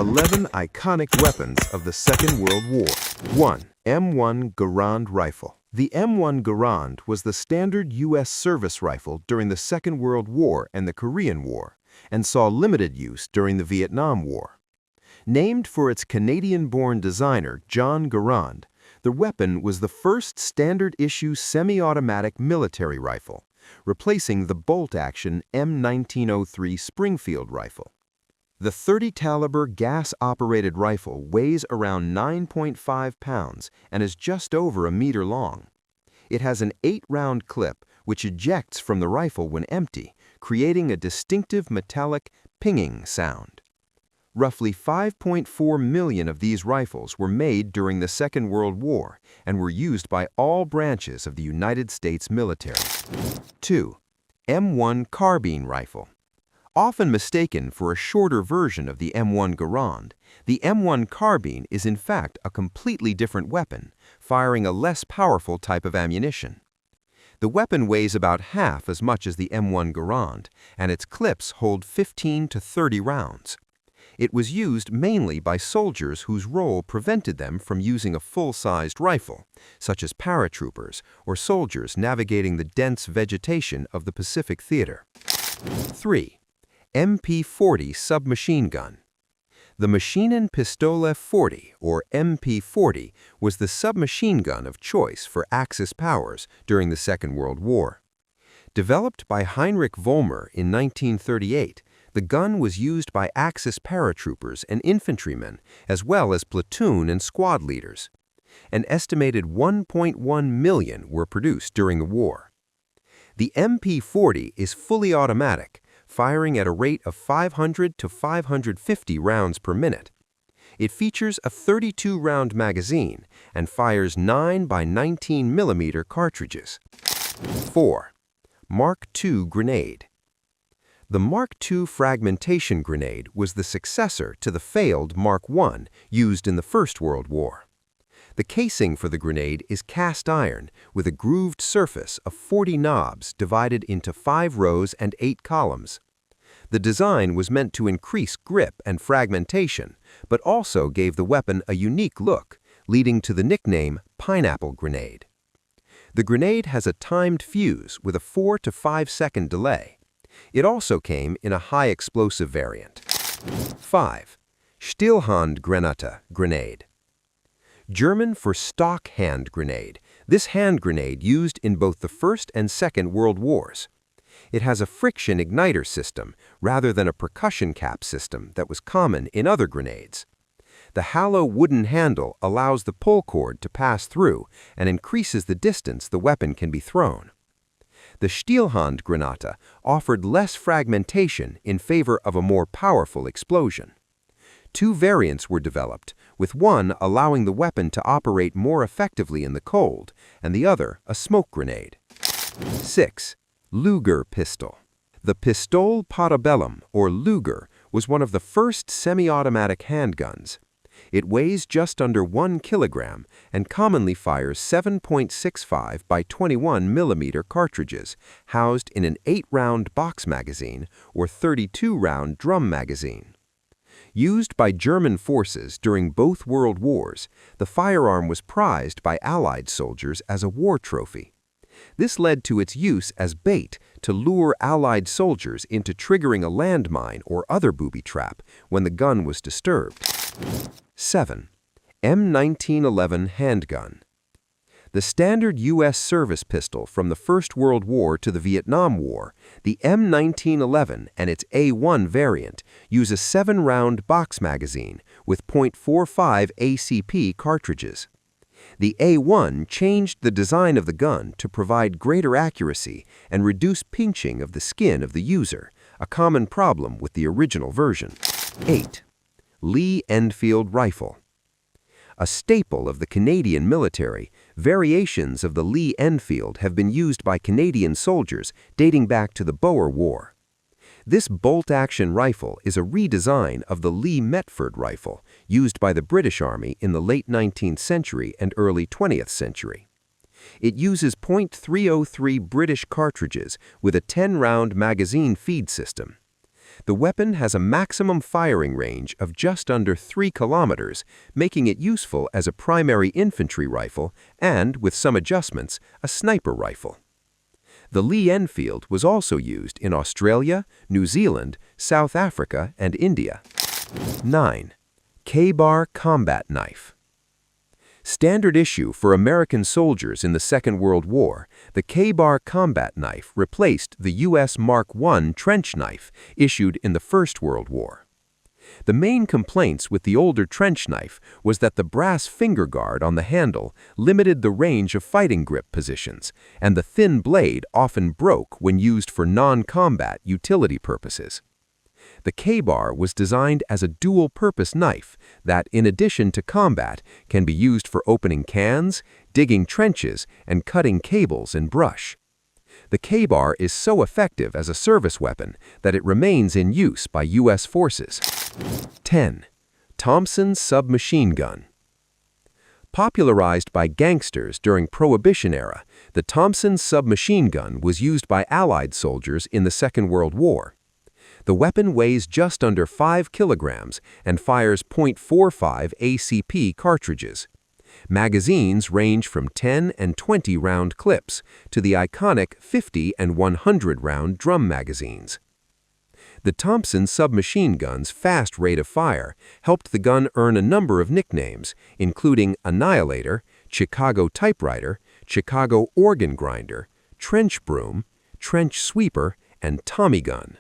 11 iconic weapons of the Second World War. 1. M1 Garand rifle. The M1 Garand was the standard U.S. service rifle during the Second World War and the Korean War, and saw limited use during the Vietnam War. Named for its Canadian-born designer, John Garand, the weapon was the first standard-issue semi-automatic military rifle, replacing the bolt-action M1903 Springfield rifle. The .30-caliber gas-operated rifle weighs around 9.5 pounds and is just over a meter long. It has an 8-round clip which ejects from the rifle when empty, creating a distinctive metallic pinging sound. Roughly 5.4 million of these rifles were made during the Second World War and were used by all branches of the United States military. 2. M1 carbine rifle. Often mistaken for a shorter version of the M1 Garand, the M1 carbine is in fact a completely different weapon, firing a less powerful type of ammunition. The weapon weighs about half as much as the M1 Garand, and its clips hold 15 to 30 rounds. It was used mainly by soldiers whose role prevented them from using a full-sized rifle, such as paratroopers or soldiers navigating the dense vegetation of the Pacific Theater. 3. MP40 submachine gun. The Maschinenpistole 40, or MP40, was the submachine gun of choice for Axis powers during the Second World War. Developed by Heinrich Vollmer in 1938, the gun was used by Axis paratroopers and infantrymen, as well as platoon and squad leaders. An estimated 1.1 million were produced during the war. The MP40 is fully automatic, firing at a rate of 500 to 550 rounds per minute. It features a 32-round magazine and fires 9 by 19 mm cartridges. 4. Mark II grenade. The Mark II fragmentation grenade was the successor to the failed Mark I used in the First World War. The casing for the grenade is cast iron with a grooved surface of 40 knobs divided into 5 rows and 8 columns. The design was meant to increase grip and fragmentation, but also gave the weapon a unique look, leading to the nickname pineapple grenade. The grenade has a timed fuse with a 4 to 5 second delay. It also came in a high explosive variant. 5. Stillhandgranate grenade. German for stock hand grenade, this hand grenade used in both the First and Second World Wars. It has a friction igniter system rather than a percussion cap system that was common in other grenades. The hollow wooden handle allows the pull cord to pass through and increases the distance the weapon can be thrown. The Stillhandgranate offered less fragmentation in favor of a more powerful explosion. 2 variants were developed, with one allowing the weapon to operate more effectively in the cold, and the other a smoke grenade. 6. Luger pistol. The Pistole Portobellum, or Luger, was one of the first semi-automatic handguns. It weighs just under 1 kilogram and commonly fires 7.65 by 21 mm cartridges housed in an 8-round box magazine or 32-round drum magazine. Used by German forces during both World Wars, the firearm was prized by Allied soldiers as a war trophy. This led to its use as bait to lure Allied soldiers into triggering a landmine or other booby trap when the gun was disturbed. 7. M1911 handgun. The standard U.S. service pistol from the First World War to the Vietnam War, the M1911 and its A1 variant use a 7-round box magazine with .45 ACP cartridges. The A1 changed the design of the gun to provide greater accuracy and reduce pinching of the skin of the user, a common problem with the original version. 8. Lee Enfield rifle. A staple of the Canadian military, variations of the Lee Enfield have been used by Canadian soldiers dating back to the Boer War. This bolt-action rifle is a redesign of the Lee Metford rifle used by the British Army in the late 19th century and early 20th century. It uses .303 British cartridges with a 10-round magazine feed system. The weapon has a maximum firing range of just under 3 kilometers, making it useful as a primary infantry rifle and, with some adjustments, a sniper rifle. The Lee Enfield was also used in Australia, New Zealand, South Africa, and India. 9. K-bar combat knife. Standard issue for American soldiers in the Second World War, the K-bar combat knife replaced the U.S. Mark I trench knife issued in the First World War. The main complaints with the older trench knife was that the brass finger guard on the handle limited the range of fighting grip positions, and the thin blade often broke when used for non-combat utility purposes. The K-bar was designed as a dual-purpose knife that, in addition to combat, can be used for opening cans, digging trenches, and cutting cables in brush. The K-bar is so effective as a service weapon that it remains in use by U.S. forces. 10. Thompson submachine gun. Popularized by gangsters during Prohibition era, the Thompson submachine gun was used by Allied soldiers in the Second World War. The weapon weighs just under 5 kilograms and fires .45 ACP cartridges. Magazines range from 10 and 20 round clips to the iconic 50 and 100 round drum magazines. The Thompson submachine gun's fast rate of fire helped the gun earn a number of nicknames, including Annihilator, Chicago Typewriter, Chicago Organ Grinder, Trench Broom, Trench Sweeper, and Tommy Gun.